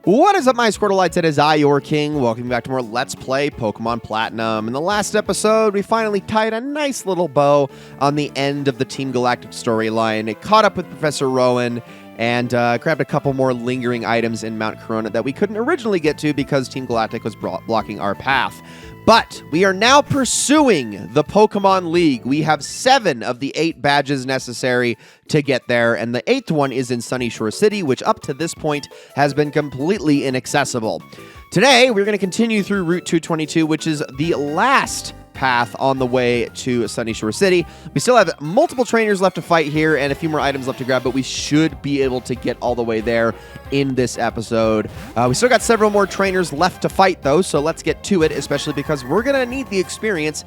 What is up, my Squirtleites? It is I, your king. Welcome back to more Let's Play Pokemon Platinum. In the last episode, we finally tied a nice little bow on the end of the Team Galactic storyline. It caught up with Professor Rowan and grabbed a couple more lingering items in Mount Corona that we couldn't originally get to because Team Galactic was blocking our path. But we are now pursuing the Pokémon League. We have 7 of the 8 badges necessary to get there, and the 8th one is in Sunyshore City, which up to this point has been completely inaccessible. Today, we're going to continue through Route 222, which is the last path on the way to Sunyshore City. We still have multiple trainers left to fight here and a few more items left to grab, but we should be able to get all the way there in this episode. We still got several more trainers left to fight, though, so let's get to it, especially because we're going to need the experience,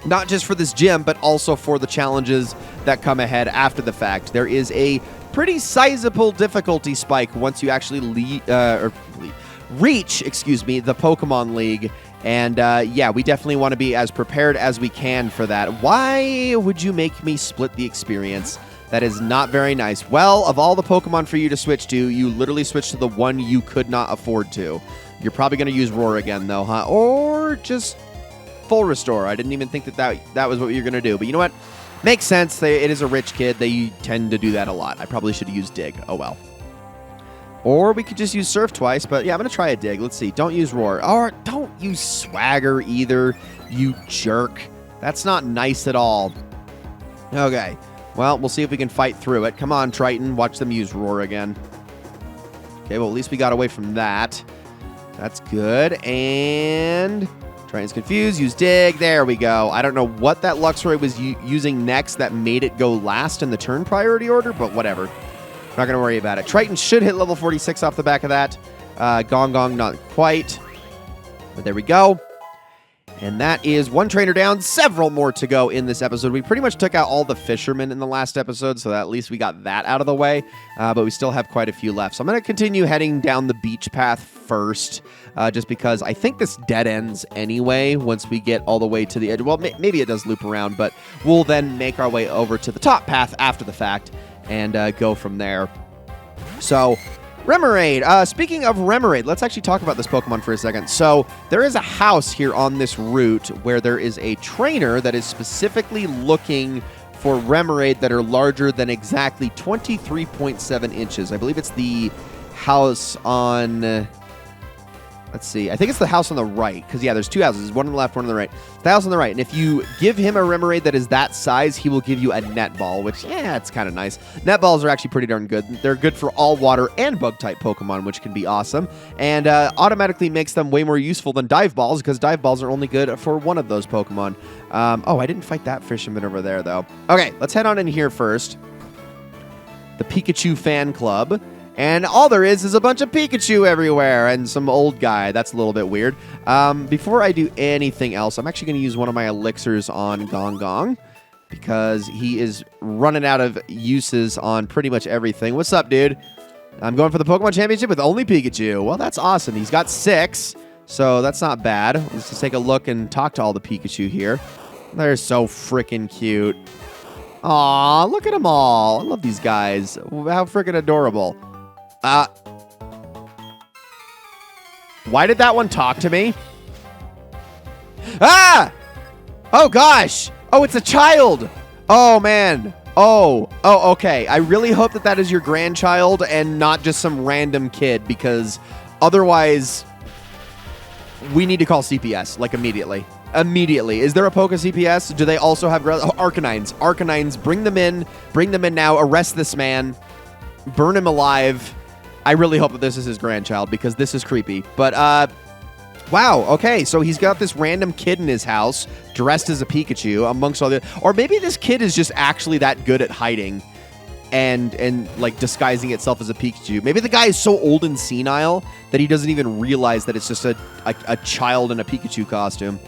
not just for this gym, but also for the challenges that come ahead after the fact. There is a pretty sizable difficulty spike once you actually reach the Pokemon League. And yeah, we definitely want to be as prepared as we can for that. Why would you make me split the experience? That is not very nice. Well, of all the Pokemon for you to switch to, you literally switched to the one you could not afford to. You're probably going to use Roar again, though, huh? Or just full restore. I didn't even think that was what you're going to do. But you know what? Makes sense. It is a rich kid. They tend to do that a lot. I probably should have used Dig. Oh, well. Or we could just use Surf twice, but yeah, I'm going to try a Dig. Let's see. Don't use Roar. Or don't use Swagger either, you jerk. That's not nice at all. Okay. Well, we'll see if we can fight through it. Come on, Triton. Watch them use Roar again. Okay, well, at least we got away from that. That's good. And Triton's confused. Use Dig. There we go. I don't know what that Luxray was using next that made it go last in the turn priority order, but whatever. Not going to worry about it. Triton should hit level 46 off the back of that. Gong, not quite. But there we go. And that is one trainer down, several more to go in this episode. We pretty much took out all the fishermen in the last episode, so at least we got that out of the way. But we still have quite a few left. So I'm going to continue heading down the beach path first, just because I think this dead ends anyway once we get all the way to the edge. Well, maybe it does loop around, but we'll then make our way over to the top path after the fact and go from there. So, Remoraid. Speaking of Remoraid, let's actually talk about this Pokemon for a second. So, there is a house here on this route where there is a trainer that is specifically looking for Remoraid that are larger than exactly 23.7 inches. I believe it's the house on... Let's see. I think it's the house on the right. Because, yeah, there's 2 houses. One on the left, one on the right. The house on the right. And if you give him a Remoraid that is that size, he will give you a net ball, which, yeah, it's kind of nice. Net balls are actually pretty darn good. They're good for all water and bug-type Pokemon, which can be awesome. And automatically makes them way more useful than dive balls, because dive balls are only good for one of those Pokemon. Oh, I didn't fight that fisherman over there, though. Okay, let's head on in here first. The Pikachu fan club. And all there is a bunch of Pikachu everywhere and some old guy. That's a little bit weird. Before I do anything else, I'm actually going to use one of my elixirs on Gong because he is running out of uses on pretty much everything. What's up, dude? I'm going for the Pokemon Championship with only Pikachu. Well, that's awesome. He's got 6, so that's not bad. Let's just take a look and talk to all the Pikachu here. They're so freaking cute. Aw, look at them all. I love these guys. How freaking adorable. Why did that one talk to me? Ah! Oh, gosh. Oh, it's a child. Oh, man. Oh, okay. I really hope that is your grandchild and not just some random kid, because otherwise we need to call CPS, like, immediately. Immediately. Is there a Poke CPS? Do they also have Arcanines? Arcanines, bring them in. Bring them in now. Arrest this man. Burn him alive. I really hope that this is his grandchild, because this is creepy. But, wow, okay, so he's got this random kid in his house, dressed as a Pikachu, amongst all the... Or maybe this kid is just actually that good at hiding and like, disguising itself as a Pikachu. Maybe the guy is so old and senile that he doesn't even realize that it's just a child in a Pikachu costume.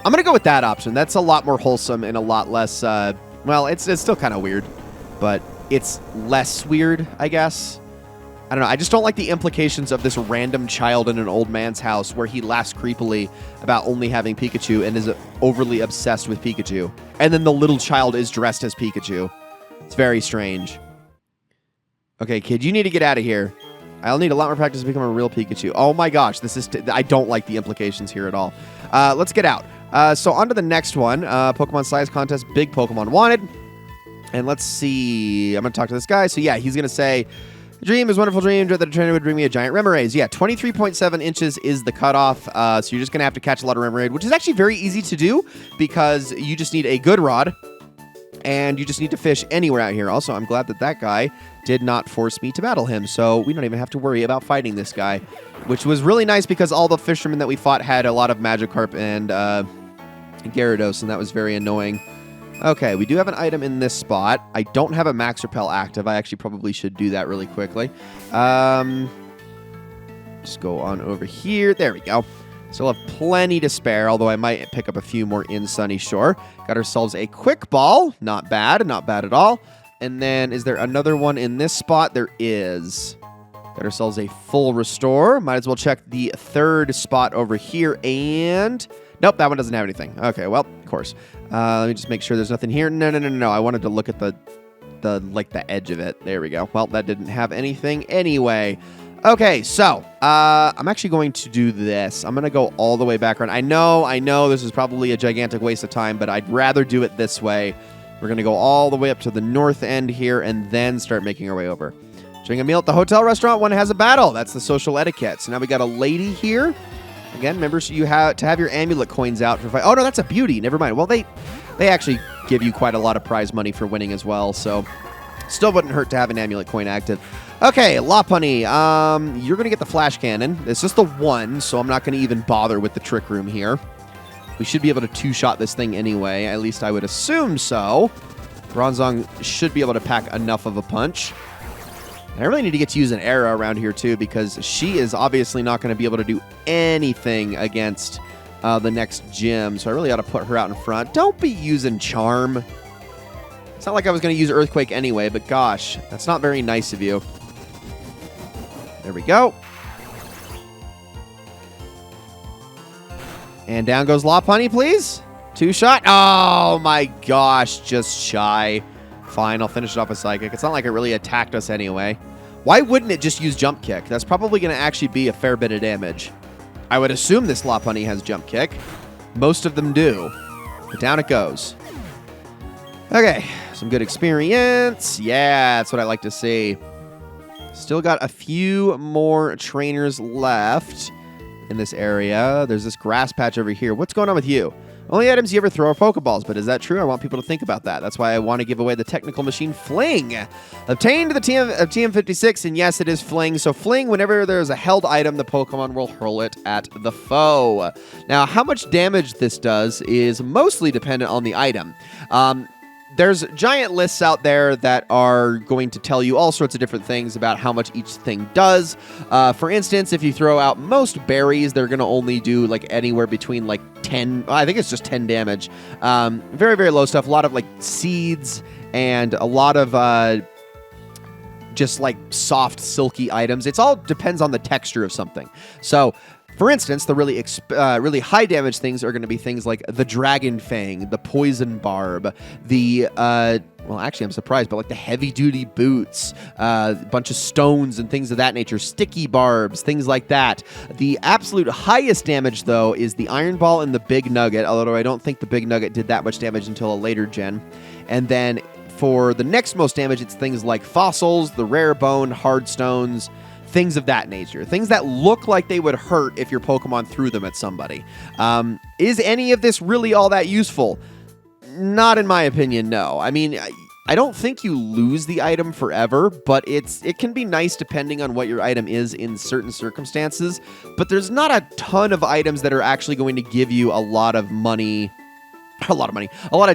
I'm going to go with that option. That's a lot more wholesome and a lot less... well, it's still kind of weird, but it's less weird, I guess. I don't know. I just don't like the implications of this random child in an old man's house where he laughs creepily about only having Pikachu and is overly obsessed with Pikachu. And then the little child is dressed as Pikachu. It's very strange. Okay, kid, you need to get out of here. I'll need a lot more practice to become a real Pikachu. Oh my gosh, this is... I don't like the implications here at all. Let's get out. So on to the next one. Pokemon Size Contest, Big Pokemon Wanted. And let's see. I'm going to talk to this guy. So yeah, he's going to say... Dream is wonderful dream that the trainer would bring me a giant Remoraid. Yeah, 23.7 inches is the cutoff, so you're just going to have to catch a lot of Remoraid, which is actually very easy to do because you just need a good rod, and you just need to fish anywhere out here. Also, I'm glad that that guy did not force me to battle him, so we don't even have to worry about fighting this guy, which was really nice because all the fishermen that we fought had a lot of Magikarp and Gyarados, and that was very annoying. Okay, we do have an item in this spot. I don't have a Max Repel active. I actually probably should do that really quickly. Just go on over here. There we go. Still have plenty to spare, although I might pick up a few more in Sunyshore. Got ourselves a quick ball. Not bad. Not bad at all. And then, is there another one in this spot? There is. Got ourselves a full restore. Might as well check the third spot over here. And... nope, that one doesn't have anything. Okay, well, of course. Let me just make sure there's nothing here. No. I wanted to look at the edge of it. There we go. Well, that didn't have anything anyway. Okay, so I'm actually going to do this. I'm going to go all the way back around. I know this is probably a gigantic waste of time, but I'd rather do it this way. We're going to go all the way up to the north end here and then start making our way over. During a meal at the hotel restaurant, one has a battle. That's the social etiquette. So now we got a lady here. Again, remember, so you have to have your amulet coins out for fight. Oh, no, that's a beauty. Never mind. Well, they actually give you quite a lot of prize money for winning as well, so still wouldn't hurt to have an amulet coin active. Okay, Lopunny, you're going to get the flash cannon. It's just the one, so I'm not going to even bother with the trick room here. We should be able to two-shot this thing anyway. At least I would assume so. Bronzong should be able to pack enough of a punch. I really need to get to use an arrow around here, too, because she is obviously not going to be able to do anything against the next gym, so I really ought to put her out in front. Don't be using Charm. It's not like I was going to use Earthquake anyway, but gosh, that's not very nice of you. There we go. And down goes Lopunny, please. Two-shot. Oh, my gosh, just shy. Fine, I'll finish it off with Psychic. It's not like it really attacked us anyway. Why wouldn't it just use Jump Kick? That's probably going to actually be a fair bit of damage. I would assume this Lopunny has Jump Kick. Most of them do. But down it goes. Okay, some good experience. Yeah, that's what I like to see. Still got a few more trainers left in this area. There's this grass patch over here. What's going on with you? Only items you ever throw are Pokeballs, but is that true? I want people to think about that. That's why I want to give away the technical machine Fling. Obtained the TM56, and yes, it is Fling. So Fling, whenever there's a held item, the Pokemon will hurl it at the foe. Now, how much damage this does is mostly dependent on the item. There's giant lists out there that are going to tell you all sorts of different things about how much each thing does. For instance, if you throw out most berries, they're going to only do like anywhere between like 10, I think it's just 10 damage. Very, very low stuff. A lot of like seeds and a lot of just like soft, silky items. It's all depends on the texture of something. So, for instance, the really high damage things are going to be things like the Dragon Fang, the Poison Barb, the, well, actually, I'm surprised, but like the heavy-duty boots, a bunch of stones and things of that nature, sticky barbs, things like that. The absolute highest damage, though, is the Iron Ball and the Big Nugget, although I don't think the Big Nugget did that much damage until a later gen. And then for the next most damage, it's things like fossils, the rare bone, hard stones, things of that nature. Things that look like they would hurt if your Pokemon threw them at somebody. Is any of this really all that useful? Not in my opinion, no. I mean, I don't think you lose the item forever, but it can be nice depending on what your item is in certain circumstances. But there's not a ton of items that are actually going to give you a lot of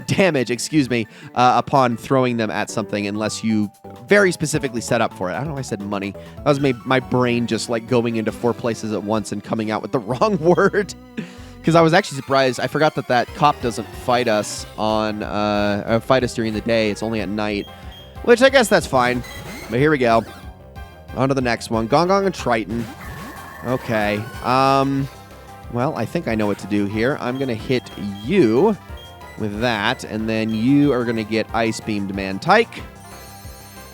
damage, excuse me, upon throwing them at something unless you very specifically set up for it. I don't know why I said money. That was my brain just like going into 4 places at once and coming out with the wrong word. Because I was actually surprised. I forgot that cop doesn't fight us during the day. It's only at night, which I guess that's fine. But here we go. On to the next one. Gong and Triton. Okay. Well, I think I know what to do here. I'm going to hit you with that, and then you are going to get Ice Beamed Mantike.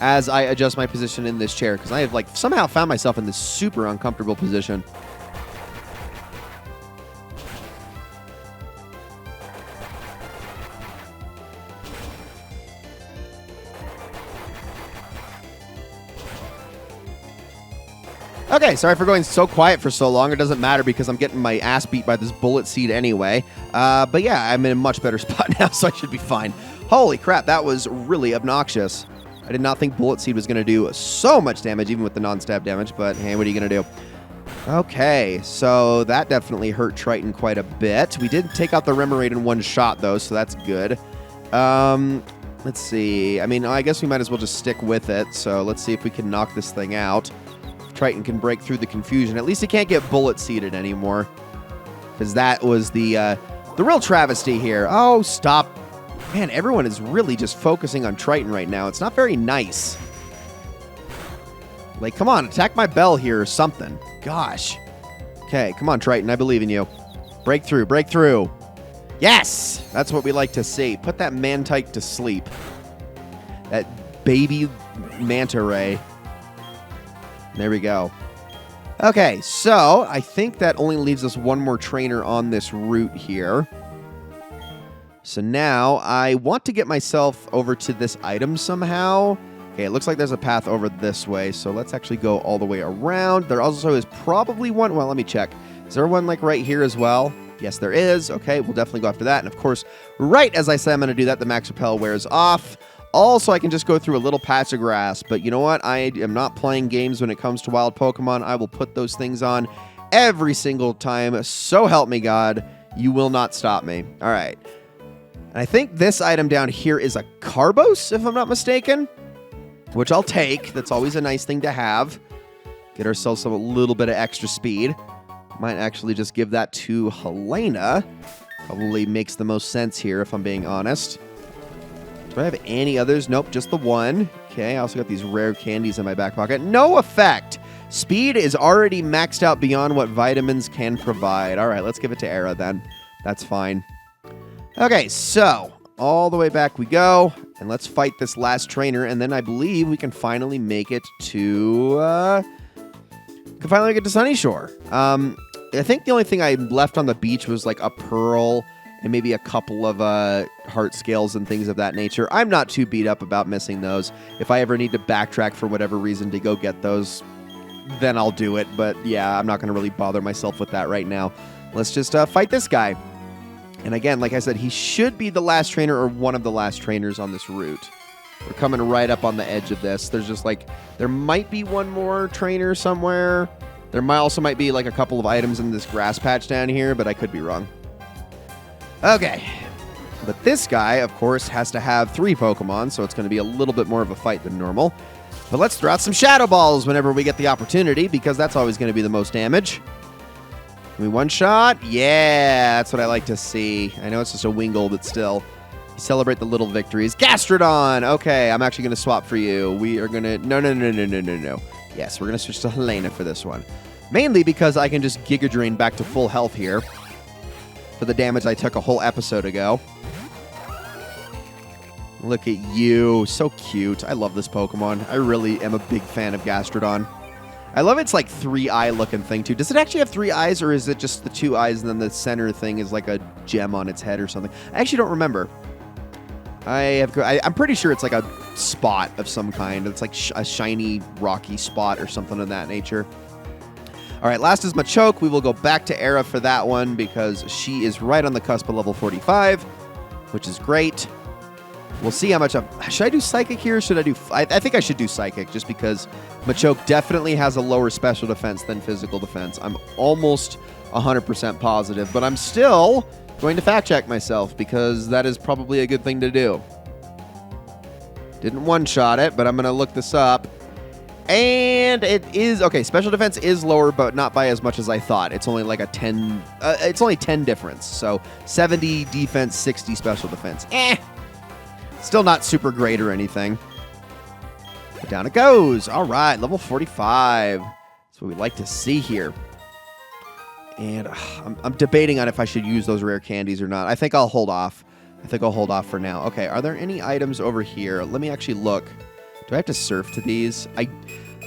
as I adjust my position in this chair, because I have, like, somehow found myself in this super uncomfortable position. Okay, sorry for going so quiet for so long. It doesn't matter because I'm getting my ass beat by this bullet seed anyway. But yeah, I'm in a much better spot now, so I should be fine. Holy crap, that was really obnoxious. I did not think bullet seed was going to do so much damage, even with the non-stab damage, but hey, what are you going to do? Okay, so that definitely hurt Triton quite a bit. We did take out the Remoraid in one shot, though, so that's good. Let's see. I mean, I guess we might as well just stick with it, so let's see if we can knock this thing out. Triton can break through the confusion. At least he can't get bullet seeded anymore, because that was the real travesty here. Oh, stop. Man, everyone is really just focusing on Triton right now. It's not very nice. Like, come on, attack my bell here or something. Gosh. Okay, come on, Triton. I believe in you. Break through, break through. Yes! That's what we like to see. Put that Mantike to sleep. That baby manta ray. There we go. Okay, so I think that only leaves us one more trainer on this route here. So now I want to get myself over to this item somehow. Okay, it looks like there's a path over this way, so let's actually go all the way around. There also is probably one. Well, let me check. Is there one like right here as well? Yes, there is. Okay, we'll definitely go after that. And of course, right as I say I'm going to do that, the Max Repel wears off. Also, I can just go through a little patch of grass, but you know what? I am not playing games when it comes to wild Pokemon. I will put those things on every single time. So help me God, you will not stop me. All right. And I think this item down here is a Carbos, if I'm not mistaken, which I'll take. That's always a nice thing to have. Get ourselves a little bit of extra speed. Might actually just give that to Helena. Probably makes the most sense here, if I'm being honest. Do I have any others? Nope, just the one. Okay, I also got these rare candies in my back pocket. No effect! Speed is already maxed out beyond what vitamins can provide. All right, let's give it to Era then. That's fine. Okay, so all the way back we go. And let's fight this last trainer. And then I believe we can finally make it to... Sunyshore. I think the only thing I left on the beach was like a pearl and maybe a couple of heart scales and things of that nature. I'm not too beat up about missing those. If I ever need to backtrack for whatever reason to go get those, then I'll do it. But yeah, I'm not going to really bother myself with that right now. Let's just fight this guy. And again, like I said, he should be the last trainer or one of the last trainers on this route. We're coming right up on the edge of this. There's just like, there might be one more trainer somewhere. There might be like a couple of items in this grass patch down here, but I could be wrong. Okay. But this guy, of course, has to have 3 Pokemon, so it's going to be a little bit more of a fight than normal. But let's throw out some Shadow Balls whenever we get the opportunity, because that's always going to be the most damage. Can we one-shot? Yeah, that's what I like to see. I know it's just a Wingull, but still. Celebrate the little victories. Gastrodon! Okay, I'm actually going to swap for you. We are going to... No. Yes, we're going to switch to Helena for this one. Mainly because I can just Giga Drain back to full health here for the damage I took a whole episode ago. Look at you. So cute. I love this Pokemon. I really am a big fan of Gastrodon. I love its like 3-eye looking thing too. Does it actually have 3 eyes, or is it just the 2 eyes and then the center thing is like a gem on its head or something? I actually don't remember. I'm pretty sure it's like a spot of some kind. It's like a shiny, rocky spot or something of that nature. All right, last is Machoke. We will go back to Era for that one because she is right on the cusp of level 45, which is great. We'll see how much should I do Psychic here? Or should I do... I think I should do Psychic just because Machoke definitely has a lower special defense than physical defense. I'm almost 100% positive, but I'm still going to fact check myself because that is probably a good thing to do. Didn't one-shot it, but I'm going to look this up. And it is... Okay, special defense is lower, but not by as much as I thought. It's only like a 10... it's only 10 difference. So 70 defense, 60 special defense. Still not super great or anything. But down it goes. All right, level 45. That's what we like to see here. And I'm debating on if I should use those rare candies or not. I think I'll hold off. I think I'll hold off for now. Okay, are there any items over here? Let me actually look. Do I have to surf to these?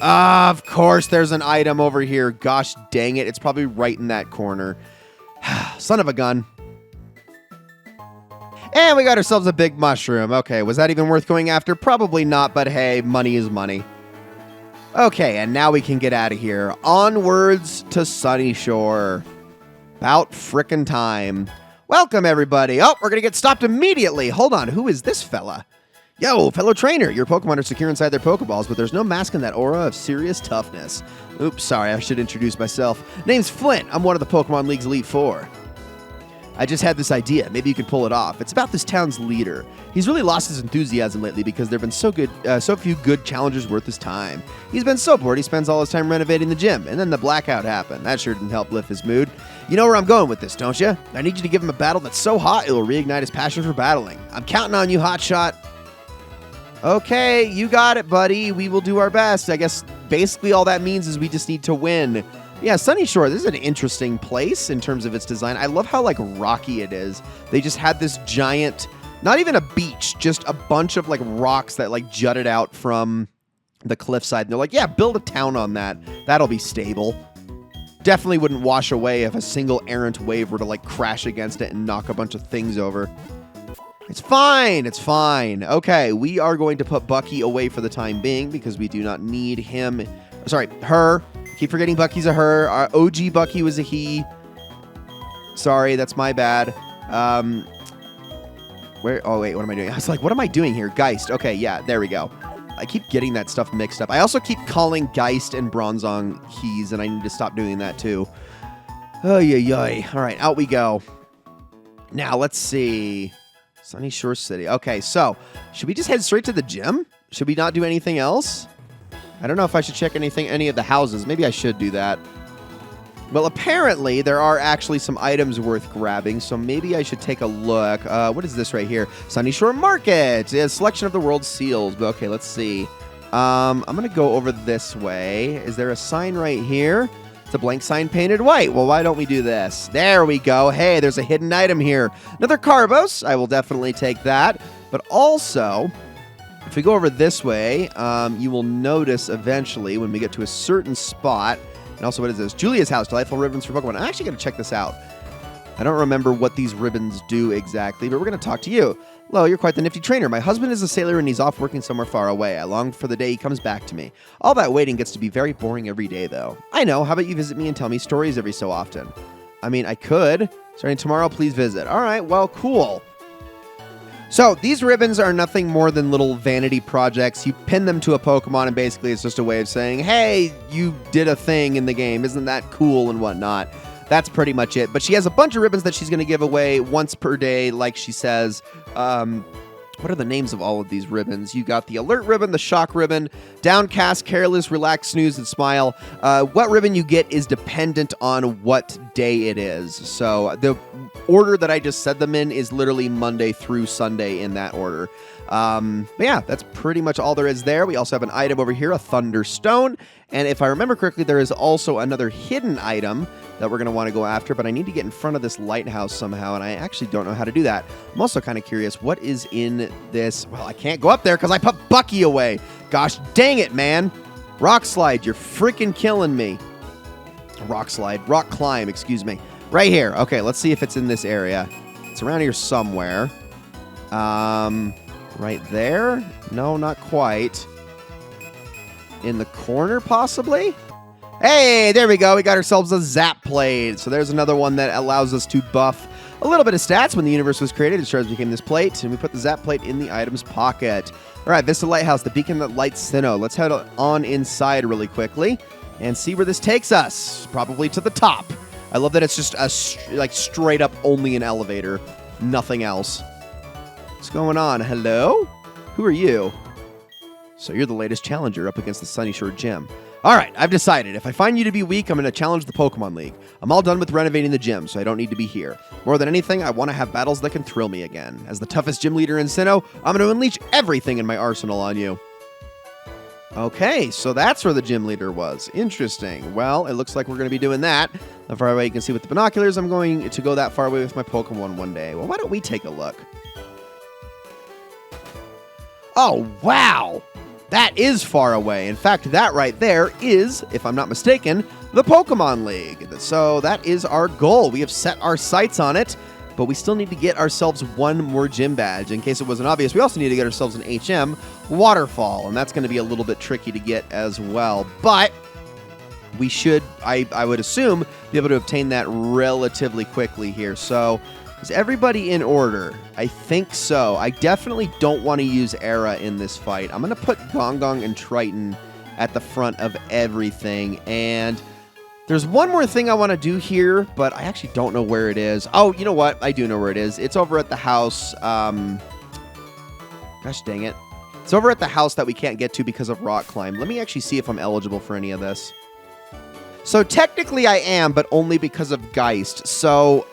Of course there's an item over here. Gosh dang it. It's probably right in that corner. Son of a gun. And we got ourselves a big mushroom. Okay, was that even worth going after? Probably not, but hey, money is money. Okay, and now we can get out of here. Onwards to Sunyshore. About frickin' time. Welcome, everybody. Oh, we're going to get stopped immediately. Hold on, who is this fella? Yo, fellow trainer. Your Pokemon are secure inside their Pokeballs, but there's no masking that aura of serious toughness. Oops, sorry, I should introduce myself. Name's Flint. I'm one of the Pokemon League's Elite Four. I just had this idea. Maybe you could pull it off. It's about this town's leader. He's really lost his enthusiasm lately because there have been so few good challengers worth his time. He's been so bored he spends all his time renovating the gym, and then the blackout happened. That sure didn't help lift his mood. You know where I'm going with this, don't you? I need you to give him a battle that's so hot it'll reignite his passion for battling. I'm counting on you, hotshot. Okay, you got it, buddy. We will do our best. I guess basically all that means is we just need to win. Yeah, Sunyshore, this is an interesting place in terms of its design. I love how, like, rocky it is. They just had this giant, not even a beach, just a bunch of, like, rocks that, like, jutted out from the cliffside. And they're like, yeah, build a town on that. That'll be stable. Definitely wouldn't wash away if a single errant wave were to, like, crash against it and knock a bunch of things over. It's fine. It's fine. Okay, we are going to put Bucky away for the time being because we do not need him. Sorry, her. Keep forgetting Bucky's a her. Our OG Bucky was a he. Sorry, that's my bad. Where? Oh, wait, what am I doing? I was like, what am I doing here? Geist. Okay, yeah, there we go. I keep getting that stuff mixed up. I also keep calling Geist and Bronzong he's, and I need to stop doing that too. Oh, yeah. All right, out we go. Now, let's see. Sunyshore City. Okay, so should we just head straight to the gym? Should we not do anything else? I don't know if I should check any of the houses. Maybe I should do that. Well, apparently there are actually some items worth grabbing, so maybe I should take a look. What is this right here? Sunyshore Market. A selection of the world's seals. But okay, let's see. I'm going to go over this way. Is there a sign right here? It's a blank sign painted white. Well, why don't we do this? There we go. Hey, there's a hidden item here. Another Carbos. I will definitely take that. But also, if we go over this way, you will notice eventually when we get to a certain spot, and also what is this? Julia's house, delightful ribbons for Pokemon. I'm actually going to check this out. I don't remember what these ribbons do exactly, but we're going to talk to you. Hello, you're quite the nifty trainer. My husband is a sailor and he's off working somewhere far away. I long for the day he comes back to me. All that waiting gets to be very boring every day, though. I know. How about you visit me and tell me stories every so often? I mean, I could. Starting tomorrow, please visit. All right, well, cool. So these ribbons are nothing more than little vanity projects. You pin them to a Pokemon, and basically it's just a way of saying, hey, you did a thing in the game. Isn't that cool and whatnot? That's pretty much it. But she has a bunch of ribbons that she's going to give away once per day, like she says. What are the names of all of these ribbons? You got the Alert ribbon, the Shock ribbon, Downcast, Careless, Relax, Snooze, and Smile. What ribbon you get is dependent on what day it is. So the order that I just said them in is literally Monday through Sunday in that order. But yeah, that's pretty much all there is there. We also have an item over here, a Thunderstone. And if I remember correctly, there is also another hidden item that we're going to want to go after, but I need to get in front of this lighthouse somehow, and I actually don't know how to do that. I'm also kind of curious, what is in this? Well, I can't go up there because I put Bucky away. Gosh dang it, man. Rock Slide, you're freaking killing me. Rock Climb, excuse me. Right here. Okay, let's see if it's in this area. It's around here somewhere. Right there? No, not quite. In the corner, possibly? Hey, there we go. We got ourselves a Zap Plate. So there's another one that allows us to buff a little bit of stats. When the universe was created, its shards became this plate, and we put the Zap Plate in the item's pocket. All right, Vista Lighthouse, the beacon that lights Sinnoh. Let's head on inside really quickly and see where this takes us. Probably to the top. I love that it's just a straight up only an elevator. Nothing else. What's going on? Hello? Who are you? So you're the latest challenger up against the Sunyshore Gym. All right, I've decided. If I find you to be weak, I'm going to challenge the Pokemon League. I'm all done with renovating the gym, so I don't need to be here. More than anything, I want to have battles that can thrill me again. As the toughest gym leader in Sinnoh, I'm going to unleash everything in my arsenal on you. Okay, so that's where the gym leader was. Interesting. Well, it looks like we're going to be doing that. How far away you can see with the binoculars, I'm going to go that far away with my Pokemon one day. Well, why don't we take a look? Oh, wow! That is far away. In fact, that right there is, if I'm not mistaken, the Pokémon League. So that is our goal. We have set our sights on it, but we still need to get ourselves one more gym badge. In case it wasn't obvious, we also need to get ourselves an HM Waterfall, and that's going to be a little bit tricky to get as well. But we should, I would assume, be able to obtain that relatively quickly here. So is everybody in order? I think so. I definitely don't want to use Era in this fight. I'm going to put Gong and Triton at the front of everything. And there's one more thing I want to do here, but I actually don't know where it is. Oh, you know what? I do know where it is. It's over at the house. Gosh dang it. It's over at the house that we can't get to because of Rock Climb. Let me actually see if I'm eligible for any of this. So technically I am, but only because of Geist. So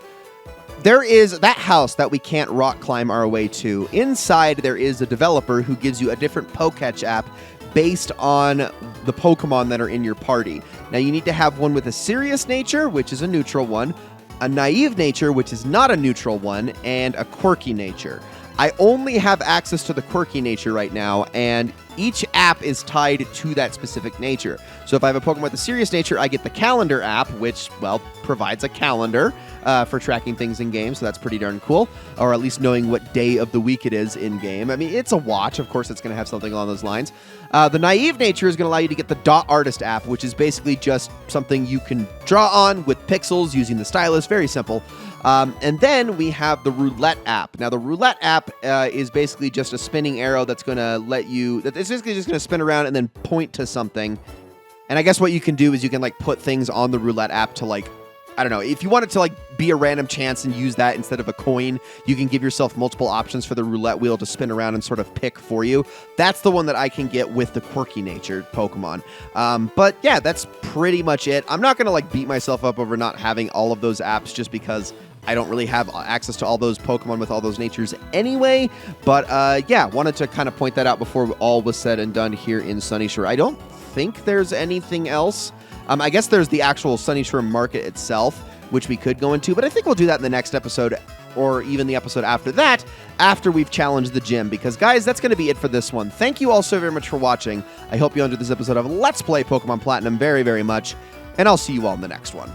there is that house that we can't rock climb our way to. Inside, there is a developer who gives you a different Poketch app based on the Pokemon that are in your party. Now, you need to have one with a serious nature, which is a neutral one, a naive nature, which is not a neutral one, and a quirky nature. I only have access to the quirky nature right now, and each app is tied to that specific nature. So if I have a Pokemon with a serious nature, I get the calendar app, which, well, provides a calendar for tracking things in game, so that's pretty darn cool, or at least knowing what day of the week it is in game. I mean, it's a watch. Of course, it's going to have something along those lines. The naive nature is going to allow you to get the Dot Artist app, which is basically just something you can draw on with pixels using the stylus. Very simple. And then we have the Roulette app. Now, the Roulette app is basically just a spinning arrow that's going to let you... It's basically just going to spin around and then point to something. And I guess what you can do is you can, like, put things on the Roulette app to, like... I don't know. If you want it to, like, be a random chance and use that instead of a coin, you can give yourself multiple options for the roulette wheel to spin around and sort of pick for you. That's the one that I can get with the quirky nature Pokemon. But yeah, that's pretty much it. I'm not going to, like, beat myself up over not having all of those apps just because I don't really have access to all those Pokemon with all those natures anyway. But yeah, wanted to kind of point that out before all was said and done here in Sunyshore. I don't think there's anything else. I guess there's the actual Sunyshore market itself, which we could go into, but I think we'll do that in the next episode, or even the episode after that, after we've challenged the gym, because, guys, that's going to be it for this one. Thank you all so very much for watching. I hope you enjoyed this episode of Let's Play Pokemon Platinum very, very much, and I'll see you all in the next one.